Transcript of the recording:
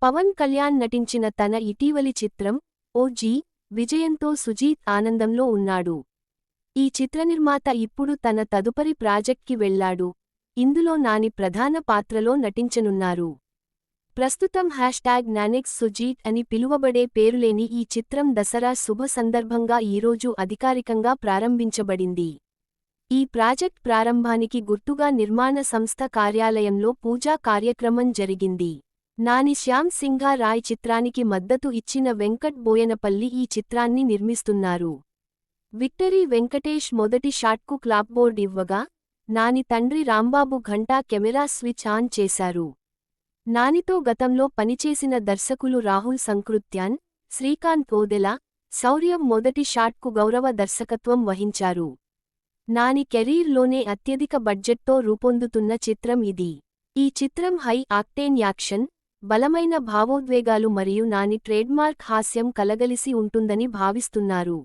పవన్ కళ్యాణ్ నటించిన తన ఇటీవలి చిత్రం ఓజీ విజయంతో సుజీత్ ఆనందంలో ఉన్నాడు. ఈ చిత్రనిర్మాత ఇప్పుడు తన తదుపరి ప్రాజెక్ట్కి వెళ్లాడు. ఇందులో నాని ప్రధాన పాత్రలో నటించనున్నారు. ప్రస్తుతం #నానెక్స్ సుజీత్ అని పిలువబడే పేరులేని ఈ చిత్రం దసరా శుభ సందర్భంగా ఈరోజు అధికారికంగా ప్రారంభించబడింది. ఈ ప్రాజెక్ట్ ప్రారంభానికి గుర్తుగా నిర్మాణ సంస్థ కార్యాలయంలో పూజా కార్యక్రమం జరిగింది. నాని శ్యామ్ సింఘా రాయ్ చిత్రానికి మద్దతు ఇచ్చిన వెంకట్ బోయనపల్లి ఈ చిత్రాన్ని నిర్మిస్తున్నారు. విక్టరీ వెంకటేష్ మొదటి షాట్కు క్లాప్బోర్డ్ ఇవ్వగా, నాని తండ్రి రాంబాబు ఘంటా కెమెరా స్విచ్ ఆన్ చేశారు. నానితో గతంలో పనిచేసిన దర్శకులు రాహుల్ సంకృత్యాన్, శ్రీకాంత్ ఓదెల, శౌర్యం మొదటి షాట్కు గౌరవ దర్శకత్వం వహించారు. నాని కెరీర్లోనే అత్యధిక బడ్జెట్తో రూపొందుతున్న చిత్రం ఇది. ఈ చిత్రం హై ఆక్టేన్ యాక్షన్, బలమైన భావోద్వేగాలు మరియు నాని ట్రేడ్మార్క్ హాస్యం కలగలిసి ఉంటుందని భావిస్తున్నారు.